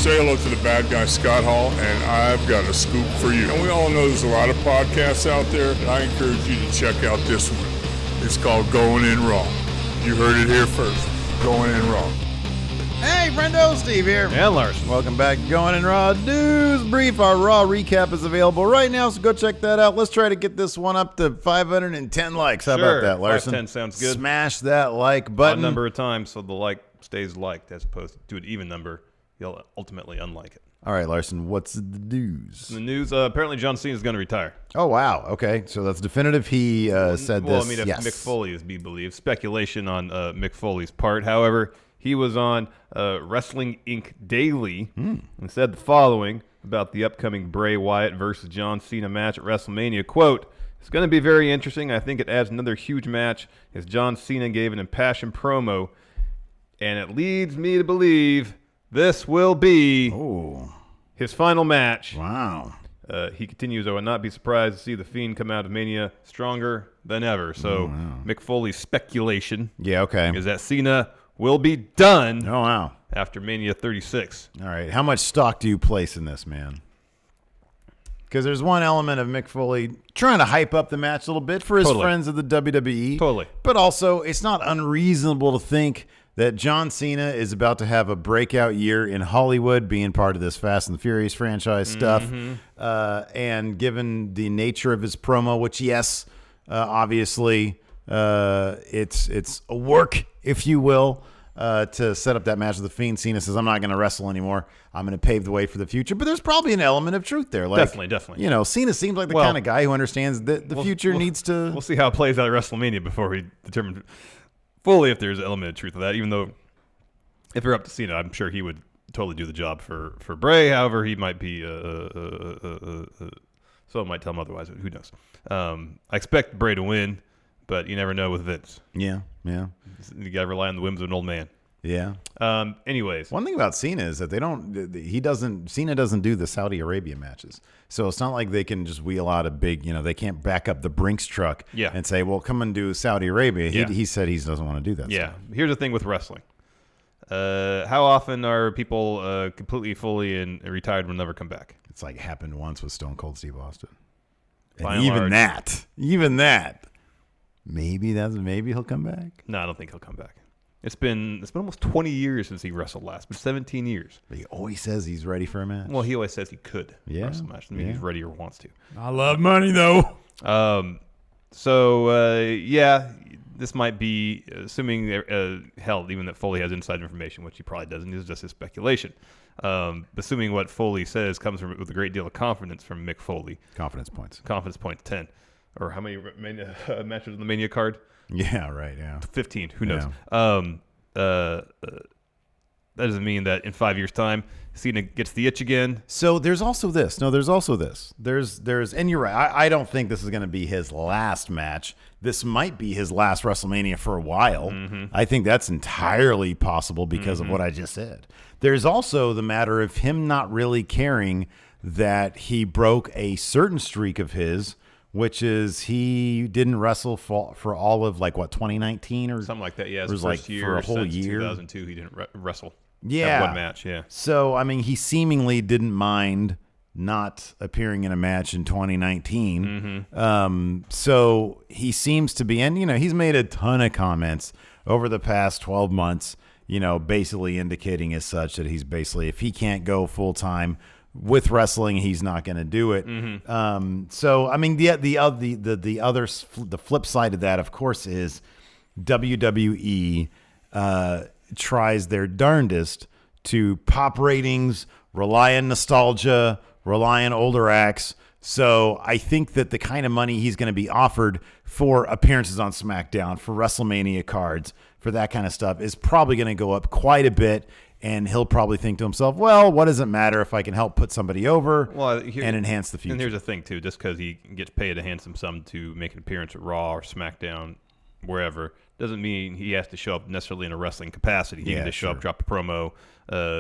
Say hello to the bad guy, Scott Hall, and I've got a scoop for you. And we all know there's a lot of podcasts out there, and I encourage you to check out this one. It's called Going In Raw. You heard it here first. Going In Raw. Hey, friendo, Steve here. And Larson. Welcome back to Going In Raw News Brief. Our Raw recap is available right now, so go check that out. Let's try to get this one up to 510 likes. How about that, Larson? 510 sounds good. Smash that like button. Odd number of times so the like stays liked as opposed to an even number. You'll ultimately unlike it. All right, Larson, what's the news? The news, apparently John Cena is going to retire. Oh, wow. Okay, so that's definitive. He said well, this. I mean, if yes. Mick Foley is to be believed. Speculation on Mick Foley's part. However, he was on Wrestling Inc. Daily and said the following about the upcoming Bray Wyatt versus John Cena match at WrestleMania. Quote, "It's going to be very interesting. I think it adds another huge match as John Cena gave an impassioned promo, and it leads me to believe this will be his final match." Wow. He continues, "I would not be surprised to see The Fiend come out of Mania stronger than ever." So Mick Foley's speculation is that Cena will be done after Mania 36. All right. How much stock do you place in this, man? Because there's one element of Mick Foley trying to hype up the match a little bit for his friends of the WWE. Totally. But also, it's not unreasonable to think that John Cena is about to have a breakout year in Hollywood, being part of this Fast and the Furious franchise stuff. And given the nature of his promo, which, yes, obviously, it's a work, if you will, to set up that match with The Fiend. Cena says, "I'm not going to wrestle anymore. I'm going to pave the way for the future." But there's probably an element of truth there. Like, Definitely. You know, Cena seems like the kind of guy who understands that the future needs to... We'll see how it plays out at WrestleMania before we determine fully if there's an element of truth to that, even though if you're up to Cena, I'm sure he would totally do the job for Bray. However, he might be someone might tell him otherwise. Who knows? I expect Bray to win, but you never know with Vince. Yeah. You got to rely on the whims of an old man. Yeah. Anyways, one thing about Cena is that Cena doesn't do the Saudi Arabia matches. So it's not like they can just wheel out a big, they can't back up the Brinks truck and say, "Well, come and do Saudi Arabia." He said he doesn't want to do that. Yeah. Here's the thing with wrestling. How often are people completely, fully and retired will never come back? It's like happened once with Stone Cold Steve Austin. By And and even that, maybe he'll come back. No, I don't think he'll come back. It's been almost 20 years since he wrestled last. But 17 years. But he always says he's ready for a match. Well, he always says he could wrestle a match. I mean, he's ready or wants to. I love money, though. This might be, assuming, even that Foley has inside information, which he probably doesn't. This is just his speculation. Assuming what Foley says comes with a great deal of confidence from Mick Foley. Confidence points 10. Or how many matches on the Mania card? Yeah, right, yeah. 15, who knows? That doesn't mean that in 5 years' time, Cena gets the itch again. So there's also this. And you're right. I don't think this is going to be his last match. This might be his last WrestleMania for a while. I think that's entirely possible because of what I just said. There's also the matter of him not really caring that he broke a certain streak of his, which is he didn't wrestle for all of 2019 or something like that. Yeah, it was like year for a whole since year. 2002, he didn't wrestle. Yeah, one match. Yeah. So I mean, he seemingly didn't mind not appearing in a match in 2019. So he seems to be, and he's made a ton of comments over the past 12 months. Basically indicating as such that he's basically, if he can't go full time with wrestling, he's not going to do it. So I mean, the flip side of that, of course, is WWE tries their darndest to pop ratings, rely on nostalgia, rely on older acts. So I think that the kind of money he's going to be offered for appearances on SmackDown, for WrestleMania cards, for that kind of stuff is probably going to go up quite a bit. And he'll probably think to himself, well, what does it matter if I can help put somebody over and enhance the future? And here's the thing, too. Just because he gets paid a handsome sum to make an appearance at Raw or SmackDown, wherever, doesn't mean he has to show up necessarily in a wrestling capacity. He can just show up, drop a promo.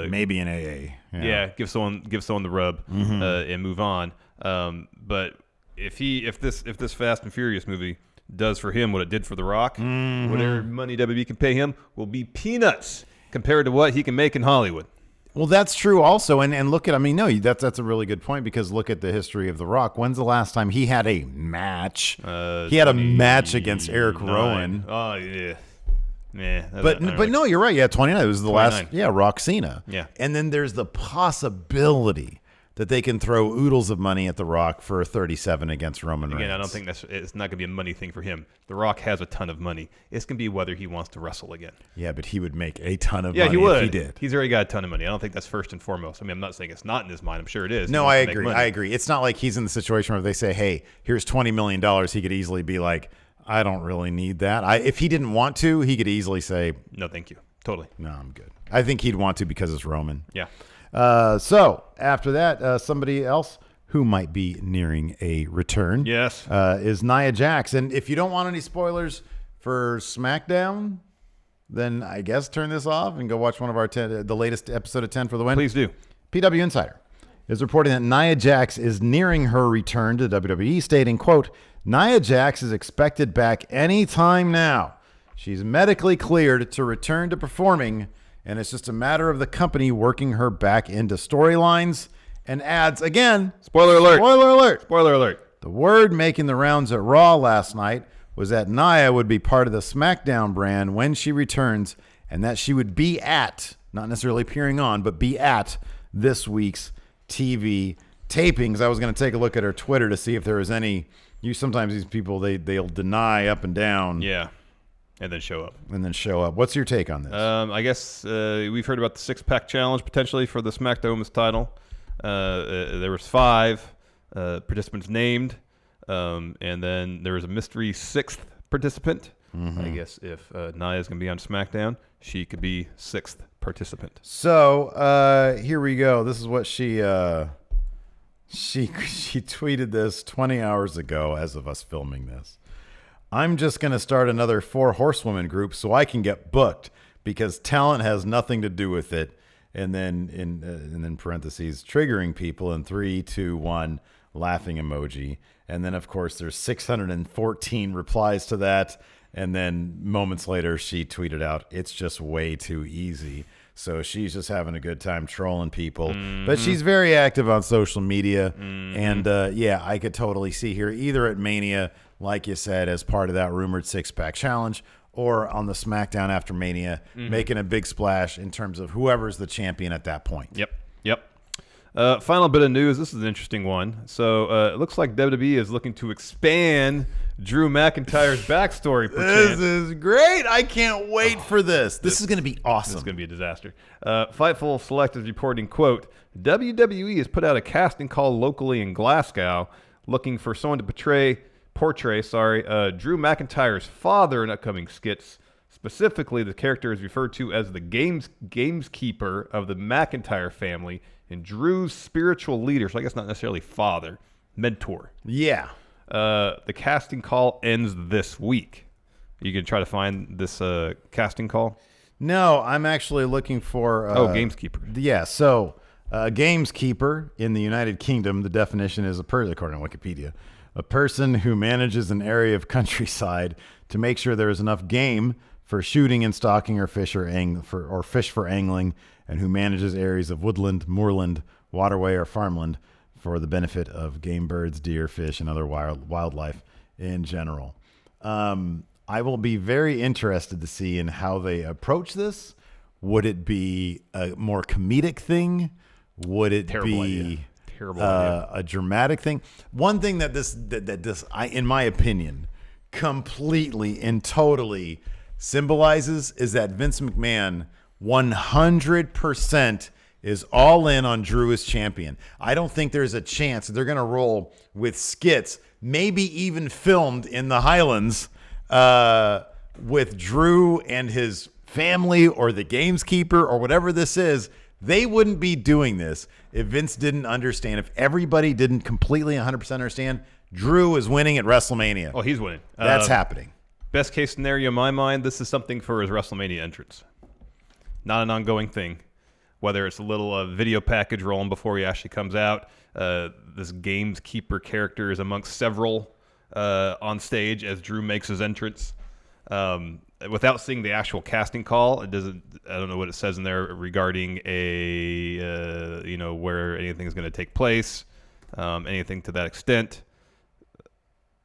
Maybe in AA. Yeah, give someone the rub and move on. But if this Fast and Furious movie does for him what it did for The Rock, whatever money WWE can pay him will be peanuts compared to what he can make in Hollywood. Well, that's true also. And look at, I mean, no, that's a really good point, because look at the history of The Rock. When's the last time he had a match? He had a match against Eric Rowan. Oh, yeah. Yeah. But no, you're right. Yeah, 29. It was the 29. last, Rock Cena. Yeah. And then there's the possibility that they can throw oodles of money at The Rock for 37 against Roman Reigns. Again, I don't think it's not going to be a money thing for him. The Rock has a ton of money. It's going to be whether he wants to wrestle again. Yeah, but he would make a ton of Yeah, money he would. if he did. He's already got a ton of money. I don't think that's first and foremost. I mean, I'm not saying it's not in his mind. I'm sure it is. No, I agree. It's not like he's in the situation where they say, hey, here's $20 million. He could easily be like, I don't really need that. If he didn't want to, he could easily say, no, thank you. Totally. No, I'm good. I think he'd want to because it's Roman. Yeah. So after that, somebody else who might be nearing a return is Nia Jax. And if you don't want any spoilers for SmackDown, then I guess turn this off and go watch one of our the latest episode of 10 for the win. Please do. PW Insider is reporting that Nia Jax is nearing her return to WWE, stating, quote, Nia Jax is expected back anytime now. She's medically cleared to return to performing, and it's just a matter of the company working her back into storylines, and adds, again, Spoiler alert. Spoiler alert. Spoiler alert. The word making the rounds at Raw last night was that Nia would be part of the SmackDown brand when she returns, and that she would be at, not necessarily appearing on, but be at this week's TV tapings. I was going to take a look at her Twitter to see if there was any. Sometimes these people, they'll deny up and down. Yeah. And then show up. What's your take on this? I guess we've heard about the six-pack challenge potentially for the SmackDown Women's title. There was 5 participants named, and then there was a mystery 6th participant. Mm-hmm. I guess if Nia's going to be on SmackDown, she could be 6th participant. So here we go. This is what she tweeted this 20 hours ago as of us filming this. I'm just going to start another 4 horsewomen group so I can get booked, because talent has nothing to do with it. And then in parentheses, triggering people in 3, 2, 1, laughing emoji. And then, of course, there's 614 replies to that. And then moments later, she tweeted out, it's just way too easy. So she's just having a good time trolling people. Mm-hmm. But she's very active on social media. Mm-hmm. And, I could totally see her either at Mania, like you said, as part of that rumored 6-pack challenge, or on the SmackDown after Mania, making a big splash in terms of whoever's the champion at that point. Yep. Final bit of news. This is an interesting one. So it looks like WWE is looking to expand Drew McIntyre's backstory. This is great. I can't wait for this. This is going to be awesome. This is going to be a disaster. Fightful Select is reporting, quote, WWE has put out a casting call locally in Glasgow looking for someone to portray Drew McIntyre's father in upcoming skits. Specifically, the character is referred to as the gameskeeper of the McIntyre family and Drew's spiritual leader, so I guess not necessarily father, mentor. Yeah. The casting call ends this week. You can try to find this casting call? No, I'm actually looking for... gameskeeper. Yeah, so gameskeeper in the United Kingdom, the definition is according to Wikipedia, a person who manages an area of countryside to make sure there is enough game for shooting and stalking or fish for angling, and who manages areas of woodland, moorland, waterway, or farmland for the benefit of game birds, deer, fish, and other wildlife in general. I will be very interested to see in how they approach this. Would it be a more comedic thing? Would it be a dramatic thing? One thing that this, in my opinion, completely and totally symbolizes is that Vince McMahon 100% is all in on Drew as champion. I don't think there's a chance that they're going to roll with skits, maybe even filmed in the Highlands, with Drew and his family or the gameskeeper or whatever this is. They wouldn't be doing this if Vince didn't understand, if everybody didn't completely 100% understand Drew is winning at WrestleMania. Oh, he's winning. That's happening. Best case scenario in my mind, this is something for his WrestleMania entrance. Not an ongoing thing. Whether it's a little video package rolling before he actually comes out. This gameskeeper character is amongst several on stage as Drew makes his entrance. without seeing the actual casting call, it doesn't. I don't know what it says in there regarding where anything is going to take place, anything to that extent.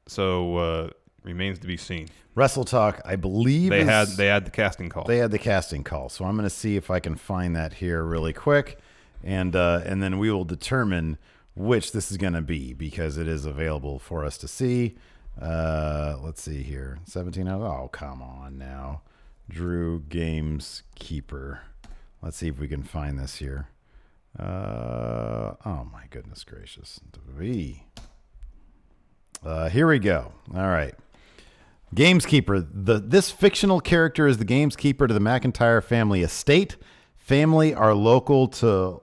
So remains to be seen. Wrestle Talk, I believe they had the casting call. They had the casting call. So I'm going to see if I can find that here really quick, and then we will determine which this is going to be, because it is available for us to see. Let's see here. 17 hours. Oh, come on now. Drew Gameskeeper. Let's see if we can find this here. Oh my goodness gracious. Here we go. All right. Gameskeeper. This fictional character is the gameskeeper to the McIntyre family estate. Family are local to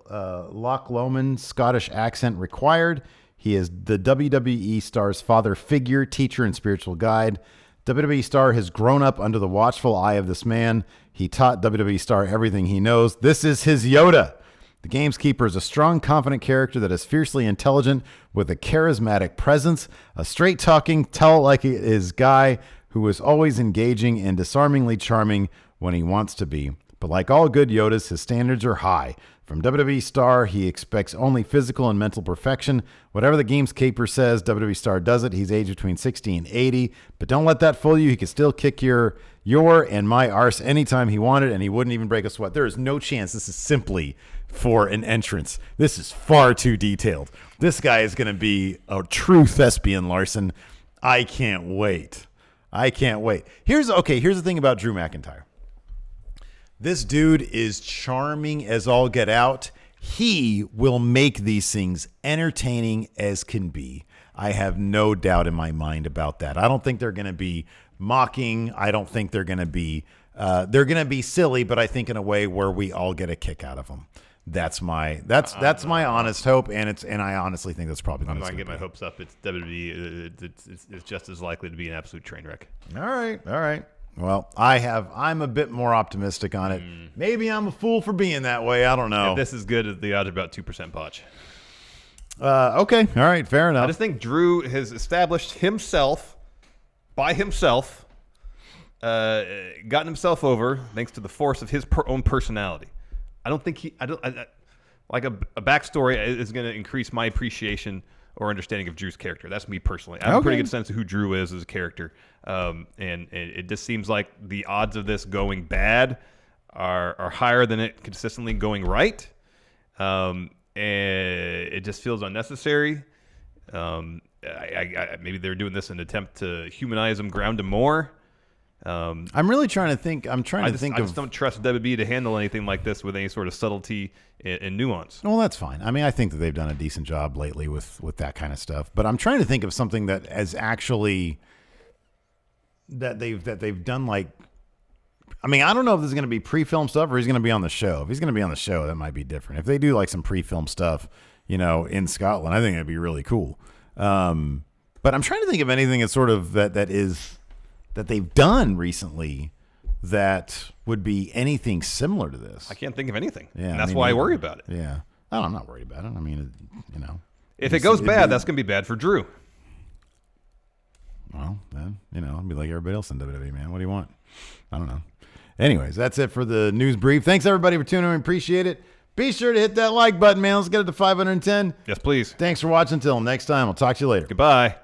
Loch Lomond, Scottish accent required. He is the WWE star's father figure, teacher, and spiritual guide. WWE star has grown up under the watchful eye of this man. He taught WWE star everything he knows. This is his Yoda. The Gameskeeper is a strong, confident character that is fiercely intelligent with a charismatic presence, a straight-talking, tell-it-like-it-is guy who is always engaging and disarmingly charming when he wants to be. But like all good Yodas, his standards are high. From WWE star, he expects only physical and mental perfection. Whatever the Gameskeeper says, WWE star does it. He's aged between 60 and 80. But don't let that fool you. He can still kick your and my arse anytime he wanted, and he wouldn't even break a sweat. There is no chance this is simply for an entrance. This is far too detailed. This guy is going to be a true thespian, Larson. I can't wait. Here's the thing about Drew McIntyre. This dude is charming as all get out. He will make these things entertaining as can be. I have no doubt in my mind about that. I don't think they're going to be mocking. I don't think they're going to be silly, but I think in a way where we all get a kick out of them. That's my honest hope, and I honestly think that's probably. I'm not gonna get my hopes up. It's WWE. It's just as likely to be an absolute train wreck. All right. Well, I'm a bit more optimistic on it. Maybe I'm a fool for being that way. I don't know. If this is good, the odds are about 2% botch. Okay. All right. Fair enough. I just think Drew has established himself by himself, gotten himself over thanks to the force of his own personality. I don't think like a backstory is going to increase my appreciation or understanding of Drew's character. That's me personally. I have a pretty good sense of who Drew is as a character. And it just seems like the odds of this going bad are higher than it consistently going right. And it just feels unnecessary. Maybe they're doing this in an attempt to humanize him, ground him more. I'm really trying to think. I just don't trust WWE to handle anything like this with any sort of subtlety and nuance. Well, that's fine. I mean, I think that they've done a decent job lately with that kind of stuff. But I'm trying to think of something that has actually that they've done. Like, I mean, I don't know if this is going to be pre-film stuff or he's going to be on the show. If he's going to be on the show, that might be different. If they do like some pre-film stuff, in Scotland, I think it'd be really cool. But I'm trying to think of anything that's sort of that they've done recently that would be anything similar to this. I can't think of anything. Yeah, and that's why I worry about it. Yeah. I'm not worried about it. I mean, If it goes bad, that's going to be bad for Drew. Well, then, I'll be like everybody else in WWE, man. What do you want? I don't know. Anyways, that's it for the news brief. Thanks, everybody, for tuning in. Appreciate it. Be sure to hit that like button, man. Let's get it to 510. Yes, please. Thanks for watching. Until next time, I'll talk to you later. Goodbye.